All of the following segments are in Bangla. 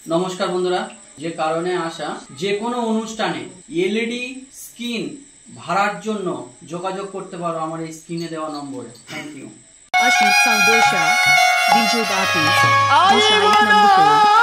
নমস্কার বন্ধুরা, যে কারণে আসা যে কোনো অনুষ্ঠানে এলইডি স্ক্রিন ভাড়ার জন্য যোগাযোগ করতে পারো আমার এই স্ক্রিনে দেওয়া নম্বরে। Thank you. Ashit Sandosha, DJ Bati, Disha 8 number 4.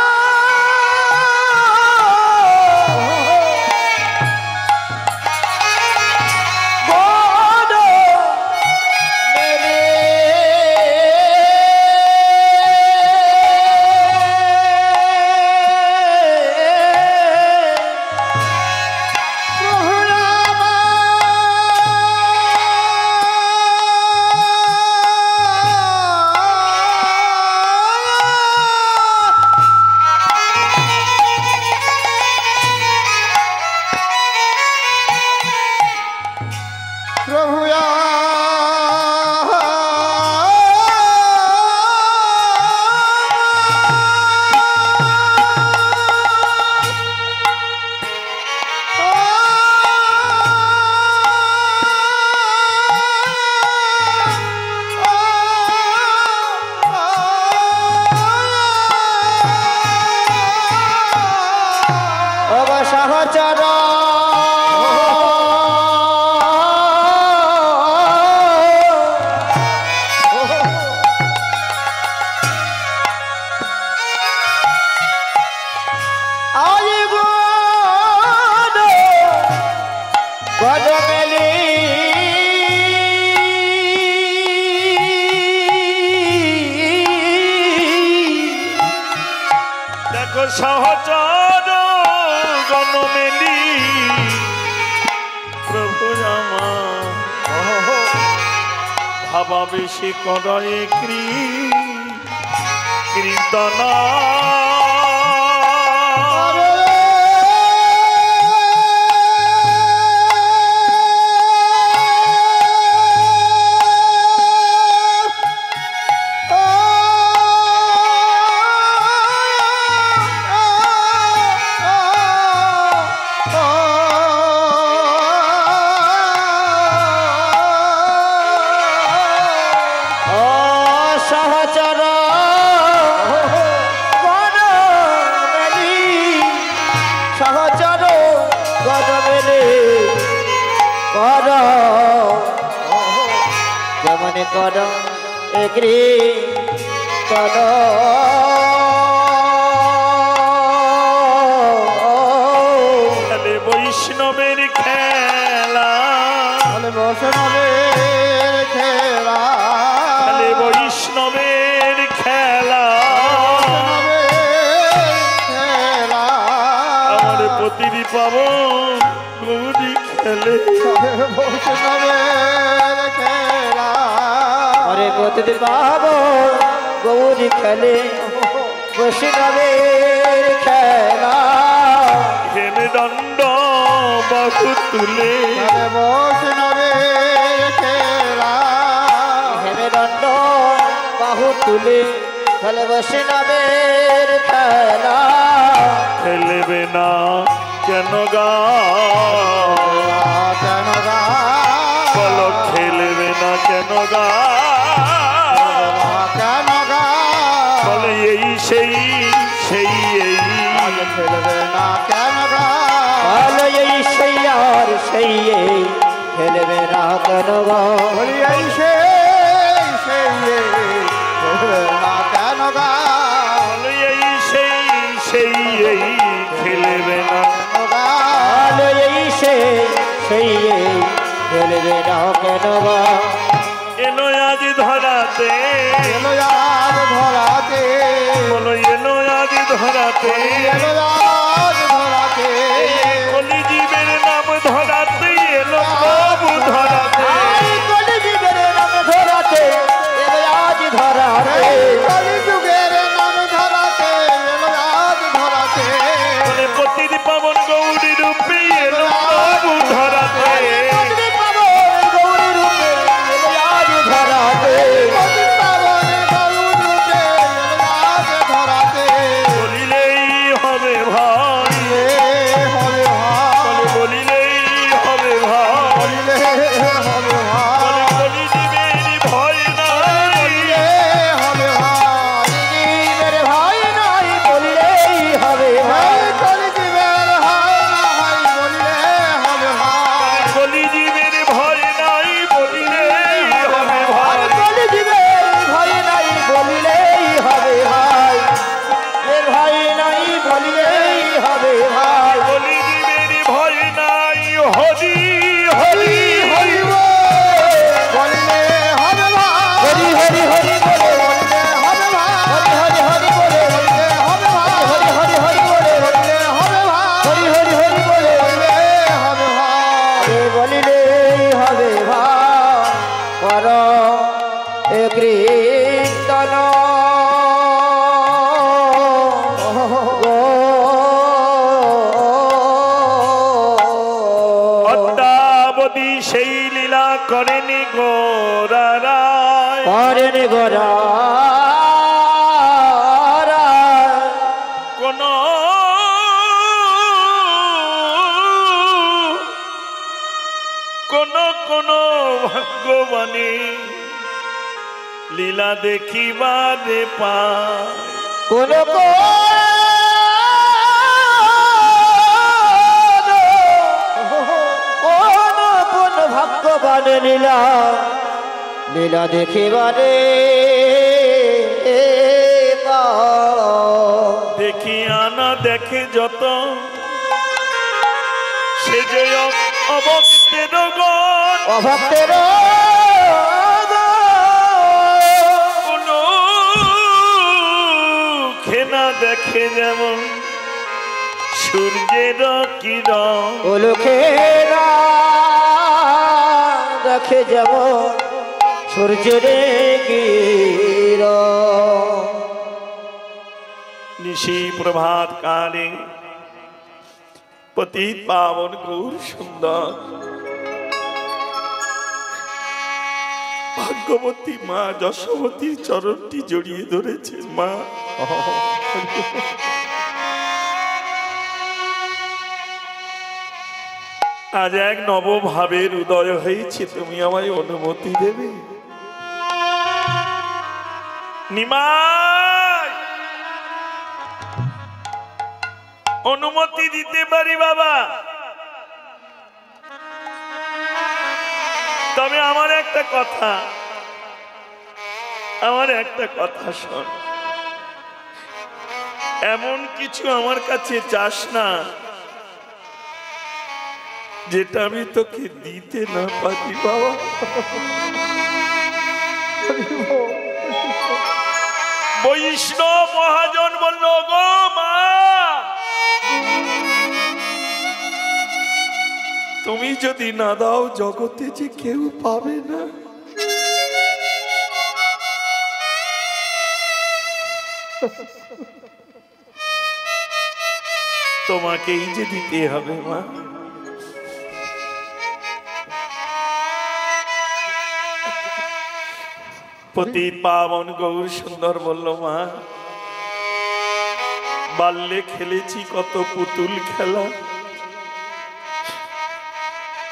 সহচর জনমেলি প্রভু আমার ভাবা বেশি করে কীর্তনা মনে কর এগ্রি কর বৈষ্ণবের খেলা বৈষ্ণবের খেলা বৈষ্ণবের খেলা আমার প্রতিটি পাবন গৌরী খেলে বৈষ্ণবের খেলা আরে প্রতিদিন বাবু গৌরী খেলে বৈষ্ণবের খেলা হেনে দণ্ড বাহু তুলে বৈষ্ণবের খেলা হেনে দণ্ড বাহু তুলে খেলে বৈষ্ণবের খেলা খেলবে না কেন গা কেন গা বলো খেলবে না কেন গা কেন গা বলে এই সেই এই খেলবে না কেন গা বলো এই সেই আর সেই এই খেলবে না কেন গা বলি এই সেই খেলবে না কেন গা বলে এই সেই এই খেলবে না বলো এই সেই এই খেলবে না কেন গা এলো আজ ধরাতে এলো আজ ধরাতে বলো এলো আজ ধরাতে এলো আজ ধরাতে কলি জীবের নাম ধরাতে এলো প্রভু ধরাতে কলিযুগের নাম ধরাতে এলো আজ ধরাতে কলিযুগের নাম ধরাতে এলো আজ ধরাতে বলে প্রতিটি পাবন গৌরী রূপে এলো প্রভু ধরাতে গৌরী রূপে এলো আজ ধরাতে বলিলেই হবে ভাই গো অদ্যাবধি সেই লীলা করেনি গোরারায় করেন গোরা কোন কোন কোন ভাগ্যবানী লীলা দেখিবারে পায় কোন কোন ভগবান লীলা লীলা দেখিবারে দেখি আনা দেখে যত সে যে অভক্তের গণ অভক্তের কোনো খেনা দেখে যেমন সূর্যের কিরণ ওলুখেরা দেখে যাব সূর্যের কিরণ নিশি প্রভাত কালে পতিত পাবন গৌর সুন্দর ভাগ্যবতী মা যশোবতীর চরণটি জড়িয়ে ধরেছে মা আজ এক নবভাবের উদয় হয়েছে তুমি আমায় অনুমতি দেবে নিমাই অনুমতি দিতে পারি বাবা তবে আমার একটা কথা শোন এমন কিছু আমার কাছে চাস না যেটা আমি তোকে দিতে না পারি বাবা বৈষ্ণব মহাজন বলল গো মা তুমি যদি না দাও জগতে যে কেউ পাবে না তোমাকেই যে দিতে হবে মা পতিত পাবন গৌর সুন্দর বলল মা বাল্যে খেলেছি কত পুতুল খেলা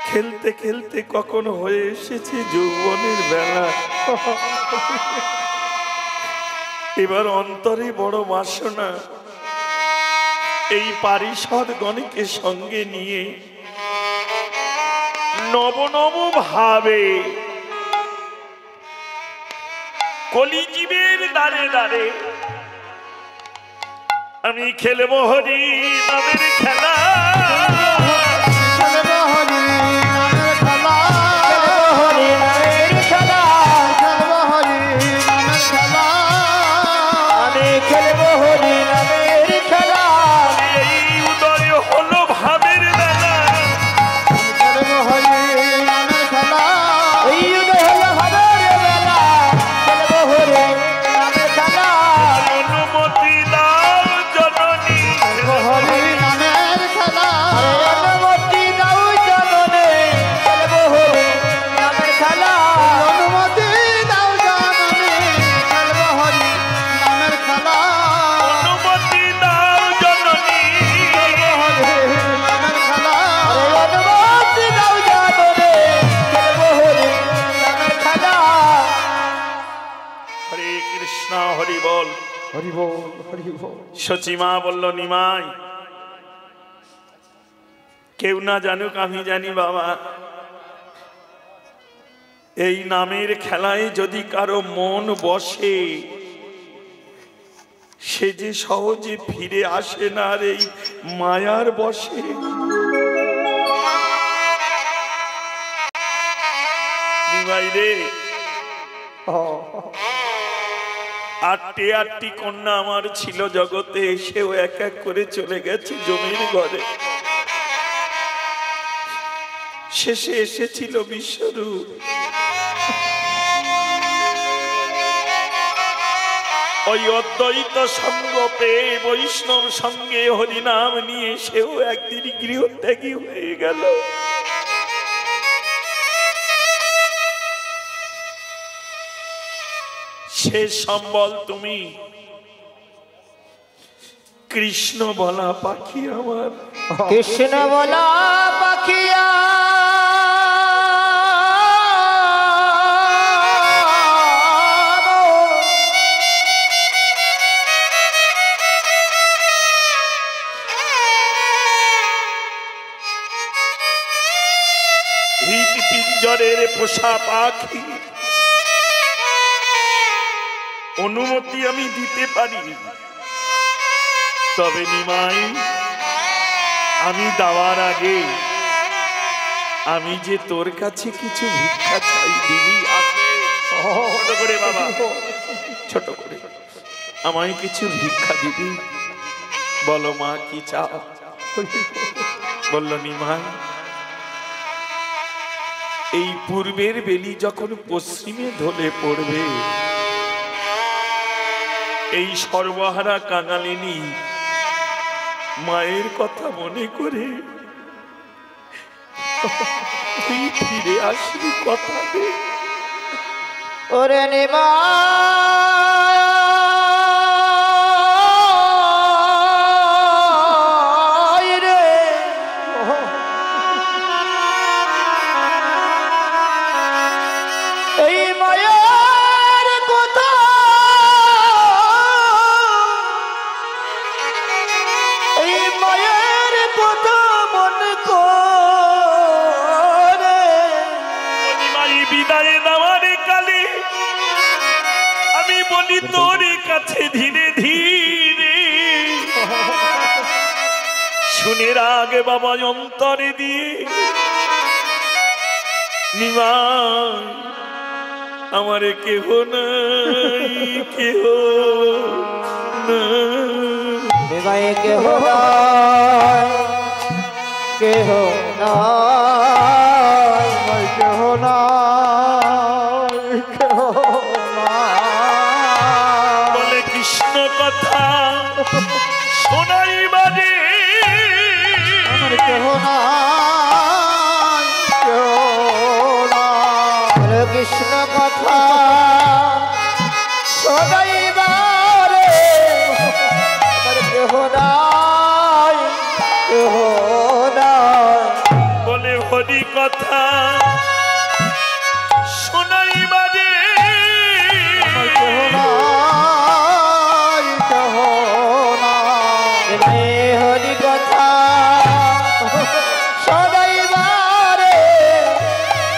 খেলতে খেলতে কখন হয়ে এসেছে যৌবনের বেলা এবার অন্তরে বড় বাসনা এই পারিষদ গণকে সঙ্গে নিয়ে নব নব ভাবে কলিজীবের দ্বারে দ্বারে আমি খেলবো হরি নামের খেলা সচিমা বলল নিমাই কেউ না জানুক আমি জানি বাবা এই নামের খেলায় যদি কারো মন বসে সে যে সহজে ফিরে আসে না আর এই মায়ার বসে নিমাই রে আটটি কন্যা আমার ছিল জগতে এসেও এক এক করে চলে গেছে জমির ঘরে শেষে এসেছিল বিশ্বরূপ ওই অদ্বৈত সঙ্গ পেয়ে বৈষ্ণব সঙ্গে হরিনাম নিয়ে সেও একদিন গৃহত্যাগী হয়ে গেল। শেষ সম্বল তুমি, কৃষ্ণ বলা পাখি আমার, কৃষ্ণ বলা পাখিয়া পিঞ্জরের পোষা পাখি, অনুমতি আমি দিতে পারি, তবে নিমাই আমি দেওয়ার আগে আমি যে তোর কাছে কিছু ভিক্ষা চাই, দিবি? ছোট করে বাবা, ছোট করে আমায় কিছু ভিক্ষা দিবি? বলো মা কি চাও? বলল নিমাই, এই পূর্বের বেলি যখন পশ্চিমে ঢলে পড়বে, এই সর্বহারা কাঙালিনী মায়ের কথা মনে করে তুই ফিরে আসবি, কথা দে। ওরে নিমা তোর কাছে ধীরে ধীরে শুনে রাগে বাবা অন্তরে দিয়ে, নিমাই আমার কেহ নাই, কেহ নিমাই কেহ নাই, কেহ নাই, কেহ নাই, কেহ বলে কৃষ্ণ কথা শোনাই বাজে, আমার কেহ নাই, কেহ নাই, কৃষ্ণ কথা শোনাইবারে আমার কেহ নাই, কেহ নাই, বলে হরি কথা শোনাই বাজে, আমার কেহ নাই, কেহ নাই, হরি কথা শোনাইবারে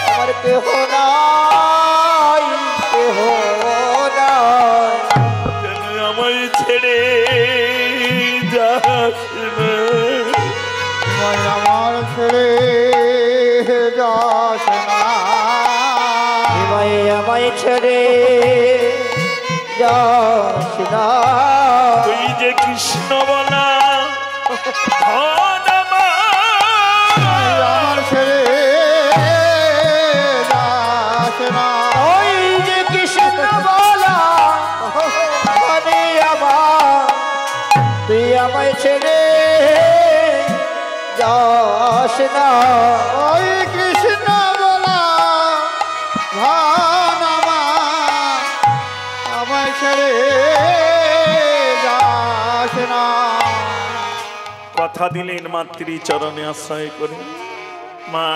আমার কেহ নাই, কেহ নাই, যেন আমায় ছেড়ে যাস না, আমার ছেড়ে যাস না, আমায় ছেড়ে যাস না, তুই যে কৃষ্ণ বলা আমার ছেড়ে যাস না, ওই যে কৃষ্ণ বলা ধনী আমার, তুই আমায় ছেড়ে যাস না, ওই কৃষ্ণ বলা ধন আমার, আমায় ছেড়ে যাস না। কথা দিলেন মাতৃ চরণে আশ্রয় করে, মা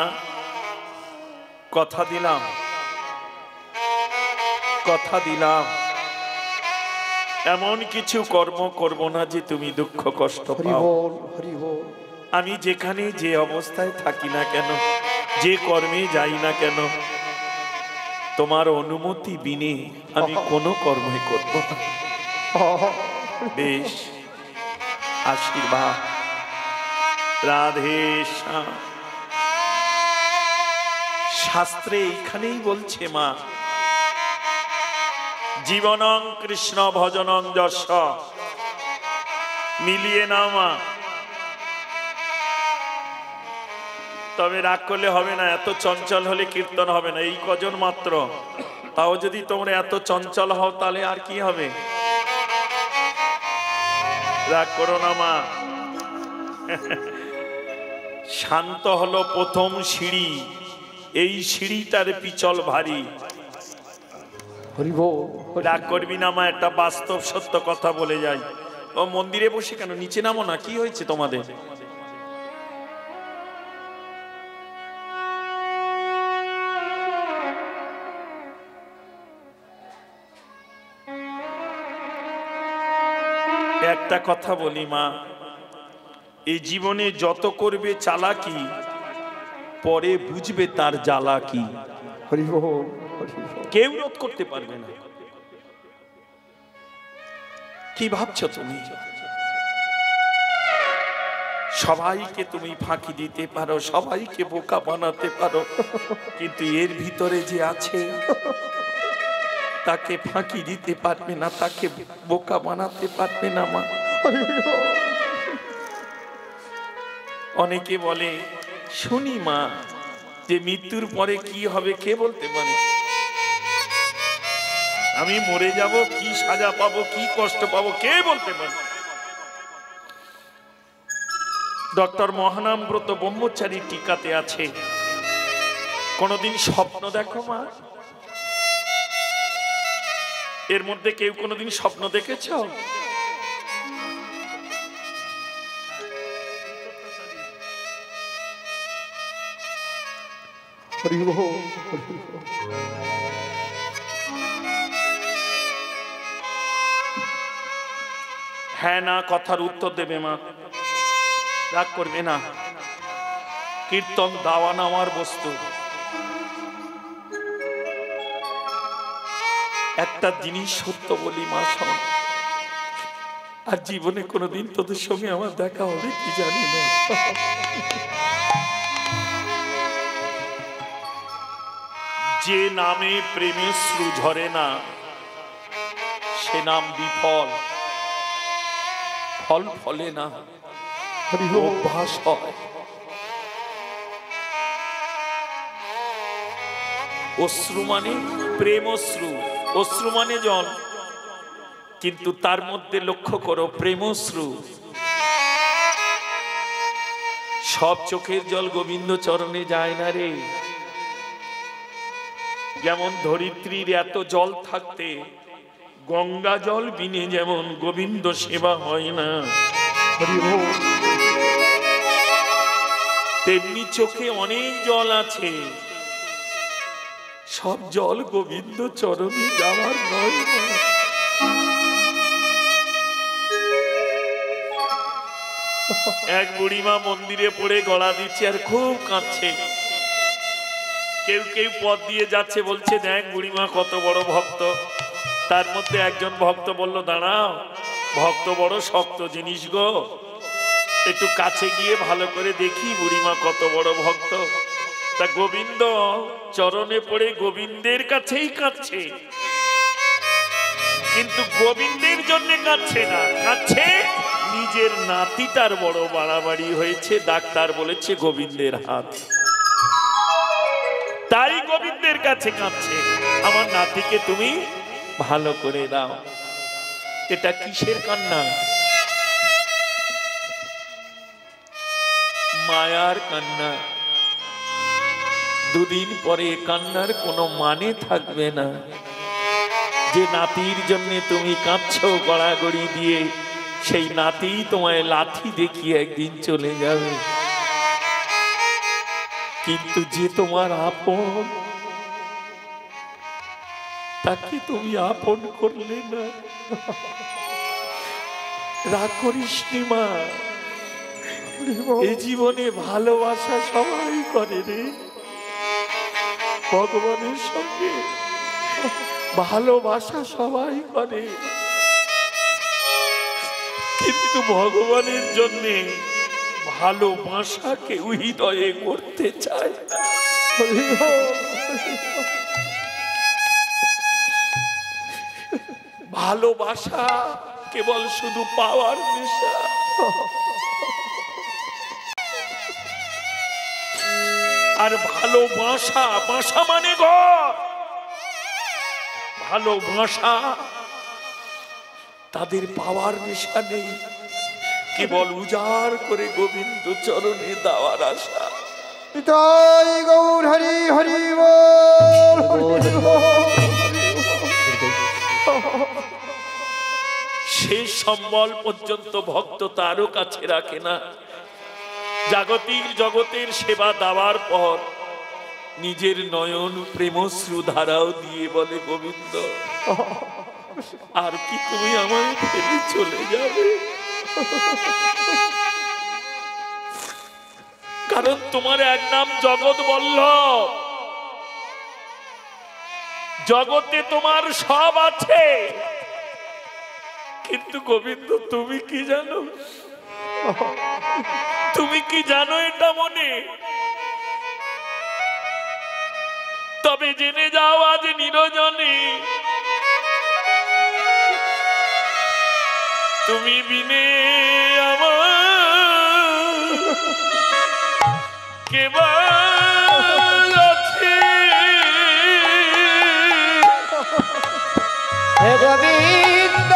কথা দিলাম, কথা দিলাম এমন কিছু কর্ম করব না যে তুমি দুঃখ কষ্ট পাও। আমি যেখানে যে অবস্থায় থাকি না কেন, যে কর্মে যাই না কেন, তোমার অনুমতি বিনে আমি কোনো কর্মই করব না। বেশ, আশীর্বাদ। রাধে শ্যাম। শাস্ত্রে এইখানেই বলছে মা, জীবনং কৃষ্ণ ভজনং যশ। মিলিয়ে নাও মা, তবে রাগ করলে হবে না, এত চঞ্চল হলে কীর্তন হবে না। এই কজন মাত্র, তাও যদি তোমরা এত চঞ্চল হও তাহলে আর কি হবে? রাগ করো না মা। শান্ত হলো প্রথম সিঁড়ি, এই সিঁড়িটার পিছল ভারী। রাগ করবি না মা, একটা বাস্তব সত্য কথা বলে যাই। ও মন্দিরে বসে কেন, নিচে নামো না, কি হয়েছে তোমাদের? একটা কথা বলি মা, এই জীবনে যত করবে চালাকি, পরে বুঝবে তার জ্বালা কি। কেউ রোধ করতে পারবে না। কি ভাবছো তুমি? সবাইকে তুমি ফাঁকি দিতে পারো, সবাইকে বোকা বানাতে পারো, কিন্তু এর ভিতরে যে আছে তাকে ফাঁকি দিতে পারবে না, তাকে বোকা বানাতে পারবে না মা। অনেকে বলে শুনি মা যে মৃত্যুর পরে কি হবে কে বলতে পারে? আমি মরে যাব, কি সাজা পাবো, কি কষ্ট পাবো, কে বলতে পারে? ডক্টর মহানামব্রত ব্রহ্মচারী টিকাতে আছে, কোনদিন স্বপ্ন দেখো মা? এর মধ্যে কেউ কোনদিন স্বপ্ন দেখেছ? হ্যাঁ না কথার উত্তর দেবে মা, রাগ করবে না। কীর্তন দাওয়া নেওয়ার বস্তু। একটা জিনিস সত্য বলি মা, শোন, আর জীবনে কোনোদিন তোদের সঙ্গে আমার দেখা হবে কি জানি না, যে নামে প্রেমের শ্রু ঝরে না সে নাম বিফল, ফল ফলে না, অভ্যাস হয়। অশ্রু মানে প্রেম অশ্রু, অশ্রু মানে জল, কিন্তু তার মধ্যে লক্ষ্য করো প্রেমশ্রু। সব চোখের জল গোবিন্দ চরণে যায় না রে। যেমন ধরিত্রীর এত জল থাকতে গঙ্গা জল বিনে যেমন গোবিন্দ সেবা হয় না, তেমনি চোখে অনেক জল আছে, সব জল গোবিন্দ চরণে যাওয়ার নয়। এক বুড়িমা মন্দিরে পড়ে গলা দিচ্ছে আর খুব কাঁদছে। কেউ কেউ পথ দিয়ে যাচ্ছে, বলছে দেখ বুড়িমা কত বড় ভক্ত। তার মধ্যে একজন ভক্ত বলল, দাঁড়াও, ভক্ত বড় শক্ত জিনিস গো, একটু কাছে গিয়ে ভালো করে দেখি বুড়িমা কত বড় ভক্ত। তা গোবিন্দ চরণে পড়ে গোবিন্দের কাছেই কাঁদছে, কিন্তু গোবিন্দের জন্য কাঁদছে না, কাঁদছে নিজের নাতিটার বড় বাড়াবাড়ি হয়েছে, ডাক্তার বলেছে গোবিন্দের হাত, তাই গোবিন্দের কাছে কাঁদছে, আমার নাতিকে তুমি ভালো করে দাও। এটা কিসের কান্না? মায়ার কান্না। দুদিন পরে কান্নার কোনো মানে থাকবে না। যে নাতির জন্য তুমি কাঁদছো গড়াগড়ি দিয়ে, সেই নাতি তোমায় লাথি দেখিয়ে একদিন চলে যাবে। কিন্তু যে তোমার আপন, তাকে তুমি আপন করলে না। রাগ করিস নি মা, এই জীবনে ভালোবাসা সবাই করে রে। ভগবানের সঙ্গে ভালোবাসা সবাই করে, কিন্তু ভগবানের জন্য ভালোবাসা কেউ হৃদয়ে করতে চায় না। ভালোবাসা কেবল শুধু পাওয়ার নেশা। আর ভালোবাসা, বাসা মানে ঘর, ভালোবাসা তাদের পাওয়ার নেশা নেই, কেবল উজাড় করে গোবিন্দ চরণে দেওয়ার আশা। জয় গৌর হরি হরি বল হরি বল। শেষ সম্বল পর্যন্ত ভক্ত তারও কাছে রাখে না। জাগতিক জগতের সেবা দেওয়ার পর নিজের নয়ন প্রেমশ্রু ধারাও দিয়ে বলে, গোবিন্দ আর কি তুমি আমায় ফেলে চলে যাবে? কারণ তোমার এক নাম জগৎ বল্লভ, জগতে তোমার সব আছে, কিন্তু গোবিন্দ তুমি কি জানো? তুমি কি জানো এটা মনে? তবে জেনে যাও আজ নিরজনে, তুমি বিনে আমার কেবল আছে। হে গোবিন্দ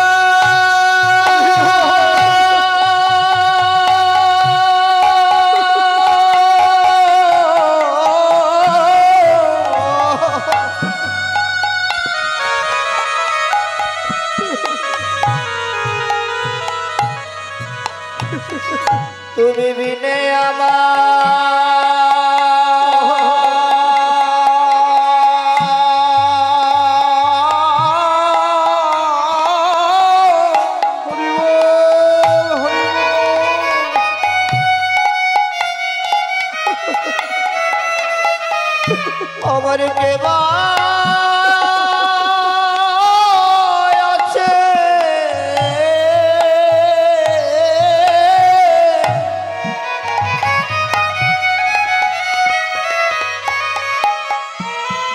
তুমি বিনে আমার কেবা আছে।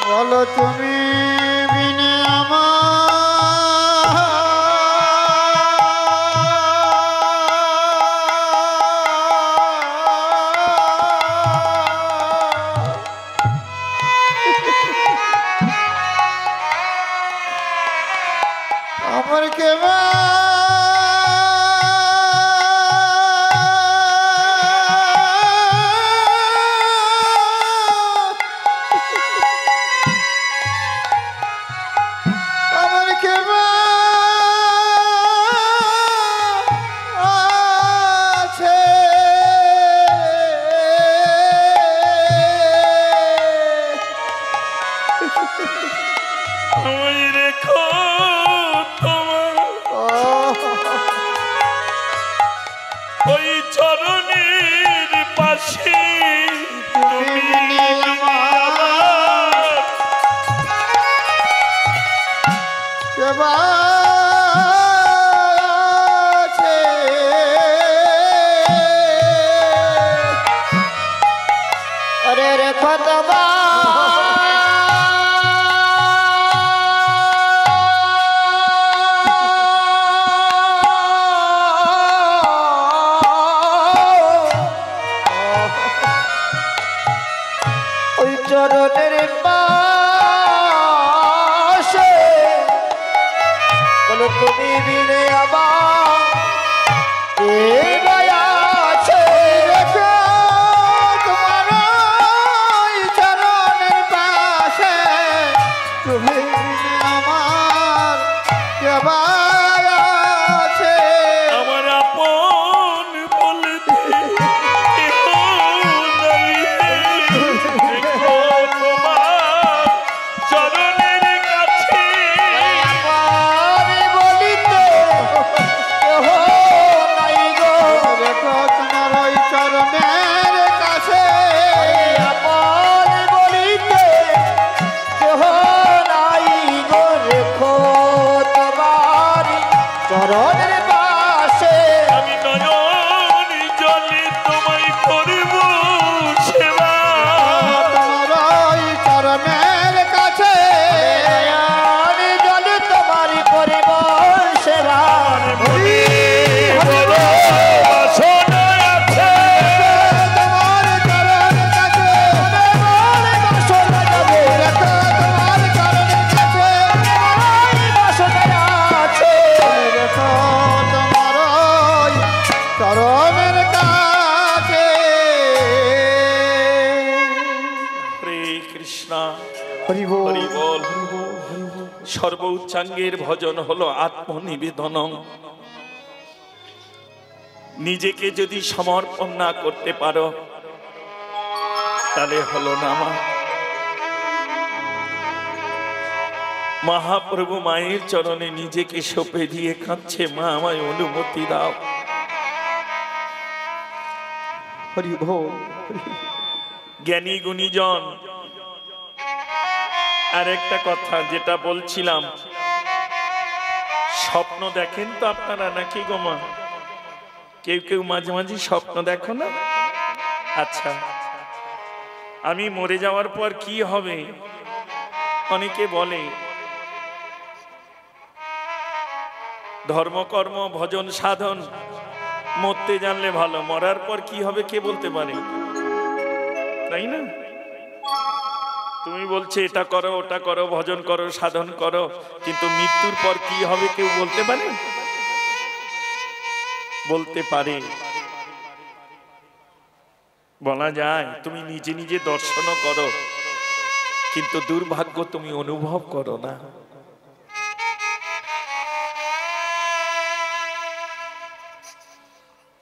বলো তুমি বিনে আমার কেবা আমার কেবা আছে। আমায় রেখো তোমার ওই চরণের পাশে, তুমি আমার কেবা আছে। আরে রেখো তোমার ওই চরণের পাশে। বলো তুমি বিনে আমার কে দয়া আছে। রেখো তোমার ওই চরণের পাশে, তুমি বিনে আমার কে আছে। আমার আপন বলতে কেহ নাই, রেখো তোমার চরণের কাছে। আমার বলিতে কেহ নাই গো। হরি বল হরি বল। সর্ব উচ্চাঙ্গের ভজন হলো আত্মনিবেদনম। নিজেকে যদি সমর্পণ না করতে পারো তাহলে হলো না মা। মহাপ্রভু মায়ের চরণে নিজেকে সঁপে দিয়ে কাঁদছে, মা আমায় অনুমতি দাও। হরি বল। জ্ঞানী গুণীজন আর একটা কথা যেটা বলছিলাম, স্বপ্ন দেখেন তো আপনারা নাকি গো মা? কেউ কেউ মাঝে মাঝে স্বপ্ন দেখো না? আচ্ছা, আমি মরে যাওয়ার পর কি হবে? অনেকে বলে ধর্মকর্ম ভজন সাধন, মরতে জানলে ভালো, মরার পর কি হবে কে বলতে পারে, তাই না? তুমি বলছে এটা করো ওটা করো, ভজন করো সাধন করো, কিন্তু মৃত্যুর পর কি হবে কেউ বলতে পারে? বলতে পারে, বলা যায়। তুমি নিজে নিজে দর্শনও করো, কিন্তু দুর্ভাগ্য তুমি অনুভব করো না।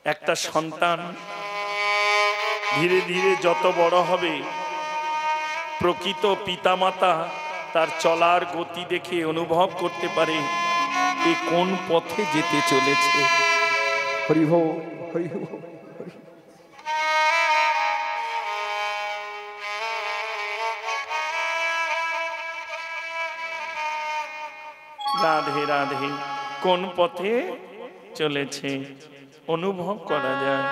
একটা সন্তান ধীরে ধীরে যত বড় হবে, প্রকৃত পিতামাতা তার চলার গতি দেখে অনুভব করতে পারে এ কোন পথে যেতে চলেছে। হরি বল, হরি বল। রাধে রাধে, কোন পথে চলেছে অনুভব করা যায়।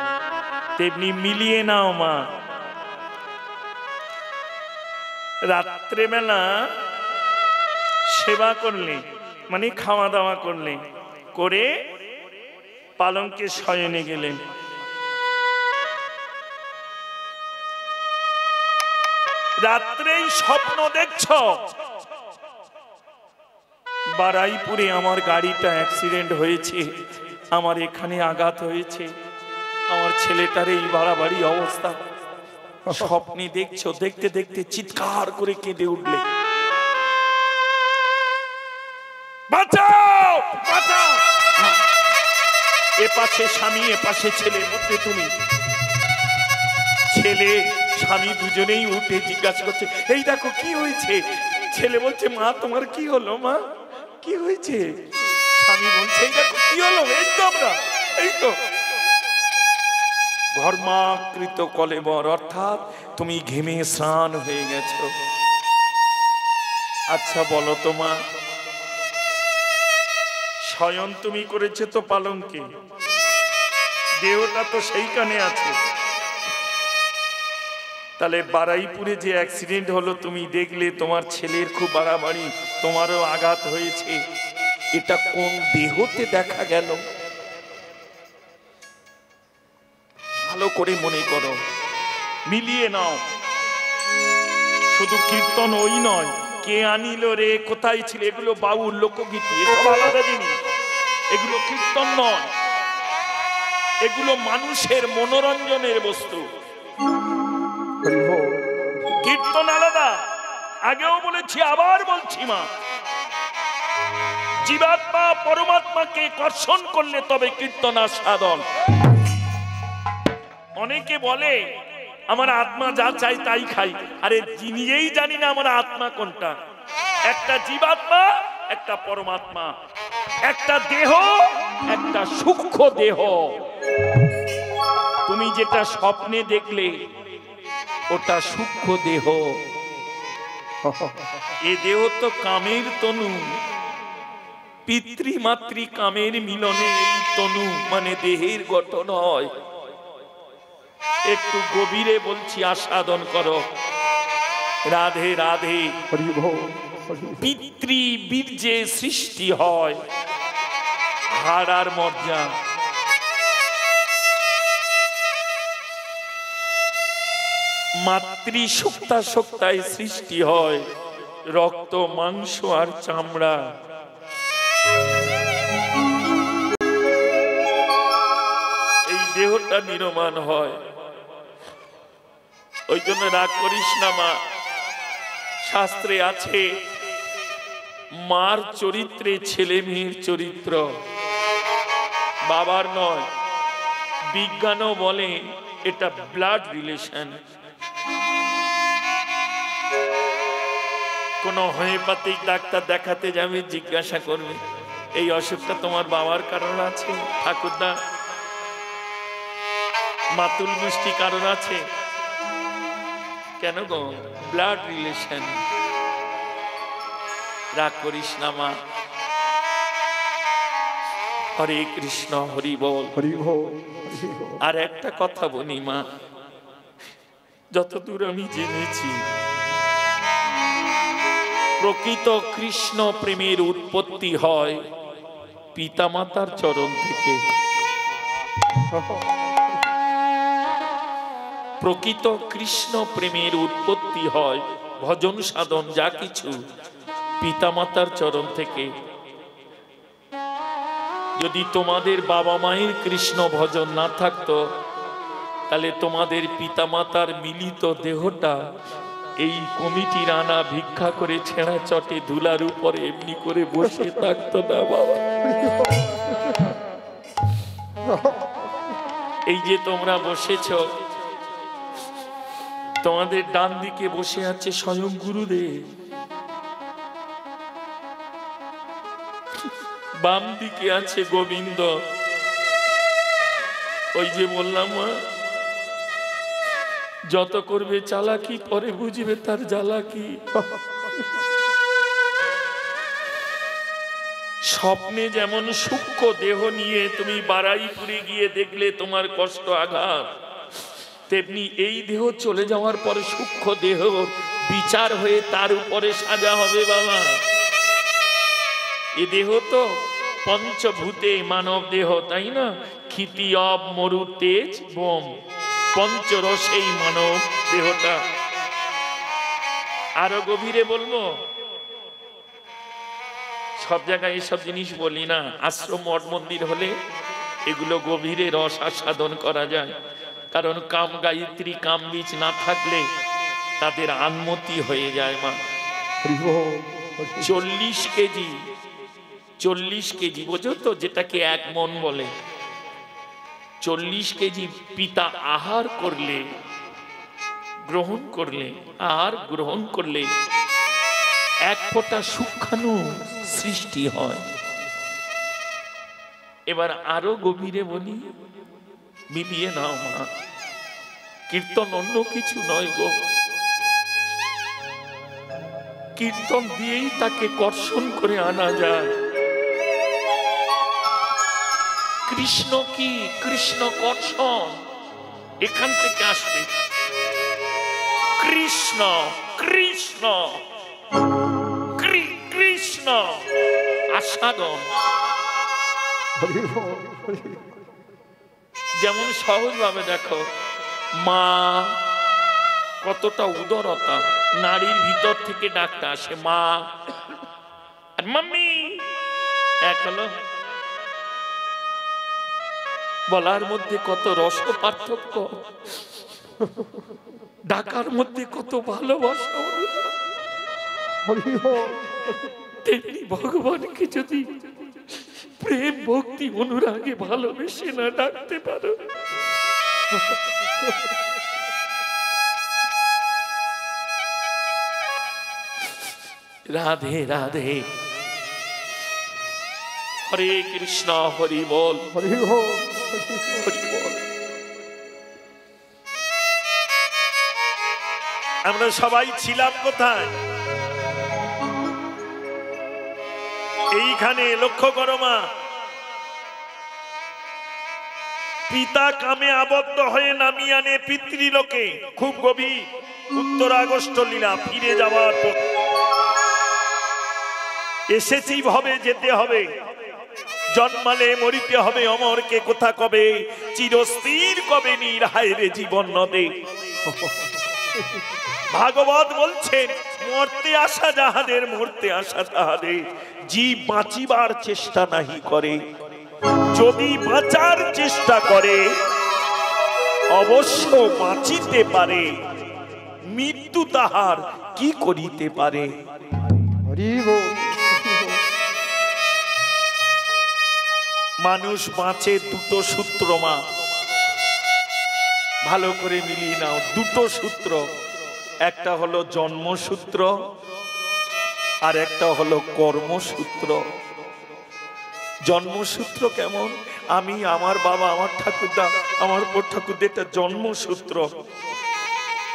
তেমনি মিলিয়ে নাও মা। রাত্রেবেলা সেবা করলে মানে খাওয়া দাওয়া করলে, করে পালঙ্কে শয়নে গেলেন, রাত্রেই স্বপ্ন দেখছ বারাইপুরে আমার গাড়িটা অ্যাক্সিডেন্ট হয়েছে, আমার এখানে আঘাত হয়েছে, আমার ছেলেটার এই বাড়াবাড়ি অবস্থা। স্বপ্নে দেখছো, দেখতে দেখতে চিৎকার করে কেঁদে উঠলে, বাঁচাও বাঁচাও। এপাশে স্বামী এপাশে ছেলের মধ্যে তুমি, ছেলে স্বামী দুজনেই উঠে জিজ্ঞাসা করছে এই দেখো কি হয়েছে। ছেলে বলছে মা তোমার কি হলো মা, কি হয়েছে? স্বামী বলছে এই দেখো কি হলো, এই তো আমরা, এই তো ঘর্মাকৃত কলেবর, অর্থাৎ তুমি ঘেমে স্নান হয়ে গেছো। আচ্ছা বলো তো মা, শয়ন তুমি করেছে তো পালঙ্কে, দেহটা তো সেইখানে আছে, তাহলে বারাইপুরে যে অ্যাক্সিডেন্ট হলো তুমি দেখলে, তোমার ছেলের খুব বাড়াবাড়ি, তোমারও আঘাত হয়েছে, এটা কোন দেহতে দেখা গেল? ভালো করে মনে করো, মিলিয়ে নাও। শুধু কীর্তন ওই নয়, কে আনিল রে কোথায় ছিল, এগুলো বাউল লোকগীতি, এসব আলাদা জিনিস। এগুলো কীর্তন নয়, এগুলো মানুষের মনোরঞ্জনের বস্তু। কীর্তন আলাদা, আগেও বলেছি আবার বলছি মা, জীবাত্মা পরমাত্মাকে কর্ষণ করলে তবে কীর্তন আর সাধন। অনেকে বলে আমার আত্মা যা চাই তাই খাই, আরে নিজেই জানি না আমার আত্মা কোনটা। একটা জীবাত্মা, একটা পরমাত্মা, একটা দেহ, একটা সূক্ষ্ম দেহ। তুমি যেটা স্বপ্নে দেখলে ওটা সূক্ষ্ম দেহ, এ দেহ তো কামের তনু, পিতৃমাতৃ কামের মিলনে এই তনু মানে দেহের গঠন হয়। একটু গভীরে বলছি, আস্বাদন করো। রাধে রাধে। পিতৃ বীর্যে সৃষ্টি হয় হাড় আর মজ্জা, মাতৃ শুক্তা শক্তায় সৃষ্টি হয় রক্ত মাংস আর চামড়া। এই দেহটা নির্মাণ হয়। ওই জন্য রাগ করিস না মা, শাস্ত্রে আছে মার চরিত্রে ছেলে মেয়ের চরিত্র, বাবার নয়। বিজ্ঞানও বলে এটা ব্লাড রিলেশন। কোন হোমিওপ্যাথিক ডাক্তার দেখাতে যাবে, জিজ্ঞাসা করবে এই অসুখটা তোমার বাবার কারণ আছে ঠাকুরদা, মাতুল গোষ্ঠী কারণ আছে কেন গো? Blood relation. রাগ করিস না মা। হরে কৃষ্ণ, হরি বল। আর একটা কথা বলি মা, যতদূর আমি জেনেছি প্রকৃত কৃষ্ণ প্রেমের উৎপত্তি হয় পিতামাতার চরণ থেকে। প্রকৃত কৃষ্ণ প্রেমের উৎপত্তি হয় ভজন সাধন যা কিছু পিতামাতার চরণ থেকে। যদি তোমাদের বাবা মায়ের কৃষ্ণ ভজন না থাকতো তাহলে তোমাদের পিতামাতার মিলিত দেহটা এই কমিটির আনা ভিক্ষা করে ছেঁড়া চটে ধুলার উপরে এমনি করে বসে থাকতো না বাবা। এই যে তোমরা বসেছ, তোমাদের ডান দিকে বসে আছে স্বয়ং গুরুদেব, বাম দিকে আছে গোবিন্দ। ওই যে বললাম যত করবে চালাকি পরে বুঝবে তার জ্বালাকি। স্বপ্নে যেমন সূক্ষ্ম দেহ নিয়ে তুমি বারাইপুরে গিয়ে দেখলে তোমার কষ্ট আঘাত, তেমনি এই দেহ চলে যাওয়ার পরে সূক্ষ্ম দেহ বিচার হয়ে তার উপরে সাজা হবে বাবা। এ দেহ তো পঞ্চভূতে মানব দেহ, তাই না? ক্ষিতি অব মরু তেজ বোম, পঞ্চরসেই মানব দেহটা। আরো গভীরে বলবো, সব জায়গায় এসব জিনিস বলি না, আশ্রম মঠ মন্দির হলে এগুলো গভীরে রস আস্বাদন করা যায়। কারণ কাম গায়ত্রী কাম বীজ না থাকলে তাদের আনমতি হয়ে যায় মা। 40 কেজি বোঝো তো, যেটাকে 1 মন বলে। 40 কেজি পিতা আহার করলে, গ্রহণ করলে, আহার গ্রহণ করলে 1 ফোঁটা সূক্ষ্মাণু সৃষ্টি হয়। এবার আরো গভীরে বলি, মিলিয়ে নাও মা। কীর্তন অন্য কিছু নয় গো, কীর্তন দিয়েই তাকে কর্ষণ করে আনা যায়। কৃষ্ণ কি? কৃষ্ণ কর্ষণ, এখান থেকে আসবে। কৃষ্ণ কৃষ্ণ কৃষ্ণ আস্বাদন। যেমন সহজ ভাবে দেখো, মা কতটা উদারতা, নারীর ভিতর থেকে ডাকটা আসে মা আর মাম্মি এক হলো। বলার মধ্যে কত রস পার্থক্য, ডাকার মধ্যে কত ভালোবাসা। তেমনি ভগবানকে যদি প্রেম ভক্তি অনুরাগে ভালোবেসে না ডাকতে পারো, রাধে রাধে, হরে কৃষ্ণ, হরি বল, হরি বল, হরি বল। আমরা সবাই ছিলাম কোথায়? এইখানে। লক্ষ্য করো মা, পিতা কামে আবদ্ধ হয়ে নামিয়ে আনে পিতৃলোকে। খুব গভীর উত্তর আগস্ট লীলা। ফিরে যাওয়ার পর এসেছি ভবে যেতে হবে, জন্মালে মরিতে হবে, অমরকে কোথা কবে, চিরস্থির কবে নীর হায় রে জীবন নদে। ভাগবত বলছেন, মরতে আসা যাহাদের, মরতে আসা তাহাদের, জীব বাঁচিবার চেষ্টা নাহি করে। যদি বাঁচার চেষ্টা করে অবশ্য বাঁচিতে পারে। মৃত্যু তাহার কি করিতে পারে। হরি বল। মানুষ বাঁচে দুটো সূত্র মা, ভালো করে মিলিয়ে নাও, দুটো সূত্র। একটা হলো জন্মসূত্র আর একটা হলো কর্মসূত্র। জন্মসূত্র কেমন? আমি, আমার বাবা, আমার ঠাকুরদা, আমার পর ঠাকুরদা, এটা জন্মসূত্র।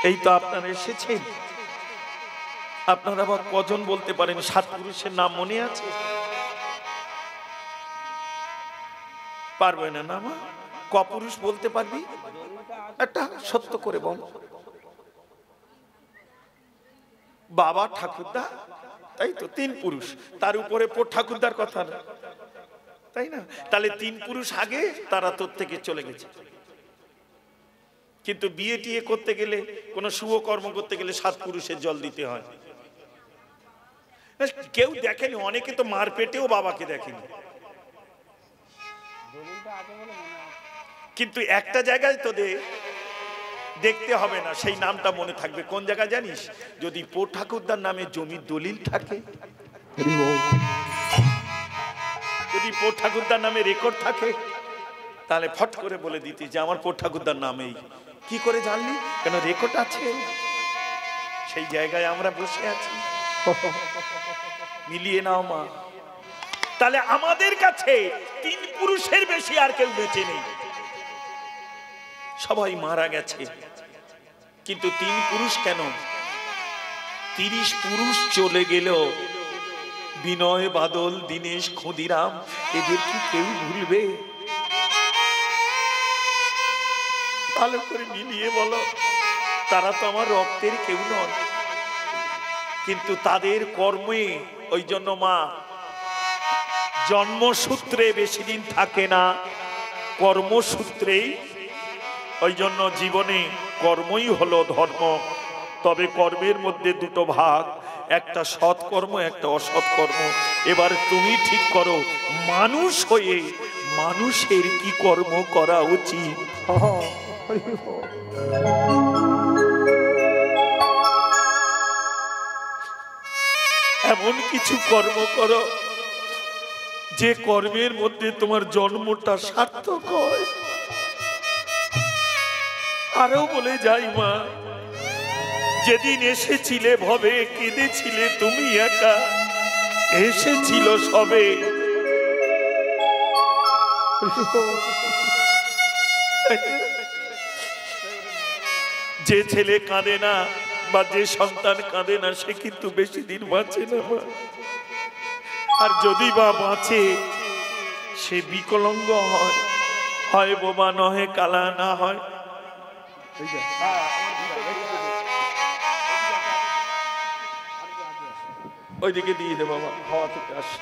এই তো আপনারা এসেছেন, আপনারা আবার কজন বলতে পারেন? 7 পুরুষের নাম মনে আছে? পারবে না না মা? ক পুরুষ বলতে পারবি? একটা সত্য করে বল। বাবা, ঠাকুরদা, তাই তো 3 পুরুষ। তার উপরে পর ঠাকুরদার কথা না, তাই না? তাহলে 3 পুরুষ আগে তারা তোর থেকে চলে গেছে। কিন্তু বিয়ে টিয়ে করতে গেলে, কোন শুভ কর্ম করতে গেলে 7 পুরুষের জল দিতে হয়। কেউ দেখেনি, অনেকে তো মার পেটেও বাবাকে দেখেনি। কিন্তু একটা জায়গায় তোদের দেখতে হবে না, সেই নামটা মনে থাকবে। কোন জায়গা জানিস? যদি পো ঠাকুরদার নামে জমির দলিল থাকে, যদি পো ঠাকুরদার নামে রেকর্ড থাকে, তাহলে ফট করে বলে দিতি যে আমার পো ঠাকুরদার নামেই। কি করে জানলি? কেন রেকর্ড আছে, সেই জায়গায় আমরা বসে আছি। মিলিয়ে নাও মা। তাহলে আমাদের কাছে 3 পুরুষের বেশি আর কেউ বেঁচে নেই, সবাই মারা গেছে। কিন্তু 3 পুরুষ কেন? 30 পুরুষ চলে গেল। বিনয়, বাদল, দীনেশ, ক্ষুদিরাম, এদের কি কেউ ভুলবে? ভালো করে মিলিয়ে বলো। তারা তো আমার রক্তের কেউ নয়, কিন্তু তাদের কর্মে, ওই জন্য মা, জন্মসূত্রে বেশি দিন থাকে না, কর্মসূত্রেই। ওই জন্য জীবনে কর্মই হলো ধর্ম। তবে কর্মের মধ্যে 2টো ভাগ, একটা সৎকর্ম, একটা অসৎকর্ম। এবার তুমি ঠিক করো, মানুষ হয়ে মানুষের কি কর্ম করা উচিত। এমন কিছু কর্ম করো যে কর্মের মধ্যে তোমার জন্মটা সার্থক হয়। আরো বলে যাই মা, যেদিন এসেছিলে ভবে কেঁদেছিলে তুমি একা, এসেছিল সবে। যে ছেলে কাঁদে না বা যে সন্তান কাঁদে না, সে কিন্তু বেশি দিন বাঁচে না মা। আর যদি বা বাঁচে, সে বিকলাঙ্গ হয়, হয় বোবা, নহে কালা, না হয়। ওইদিকে দিয়ে দে বাবা, হাওয়া থেকে আসে।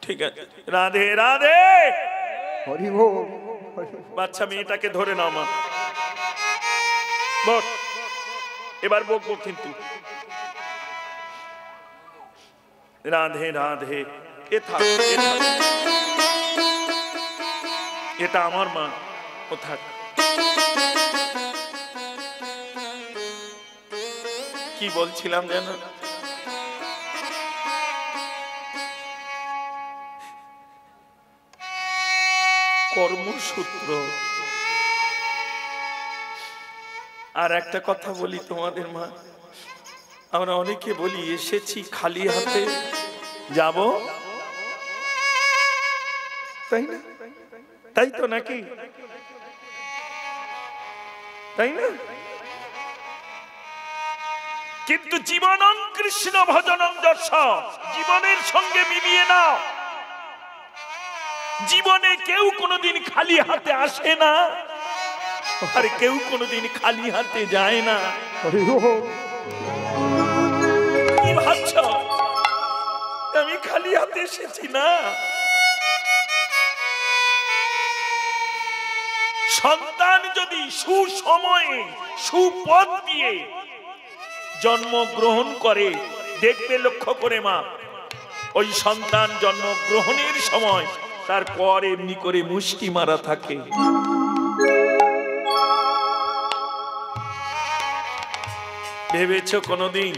ঠিক আছে, রাধে রাধে। হরি বল। বাচ্চা মেয়েটাকে ধরে নাও মা, বল। এবার বকবো কিন্তু। রাধে রাধে। এটা আমার মা, ও থাক। কি বলছিলাম যেন? কর্মসূত্র। আর একটা কথা বলি তোমাদের মা, আমরা অনেকে বলি এসেছি খালি হাতে যাব, তাই না? তাই তো নাকি? তাই না? কিন্তু জীবনং কৃষ্ণ ভজনং যশ, জীবনের সঙ্গে মিলিয়ে নাও। জীবনে কেউ কোনোদিন খালি হাতে আসে না, আর কেউ কোনোদিন খালি হাতে যায় না। কি ভাবছ আমি খালি হাতে এসেছি? না, সন্তান যদি সুসময়ে সুপথ দিয়ে জন্মগ্রহণ করে, দেখবে লক্ষ্য করে মা, ওই সন্তান জন্মগ্রহণের সময় তারপর এমনি করে মুষ্টি মারা থাকে। ভেবেছো কোনোদিন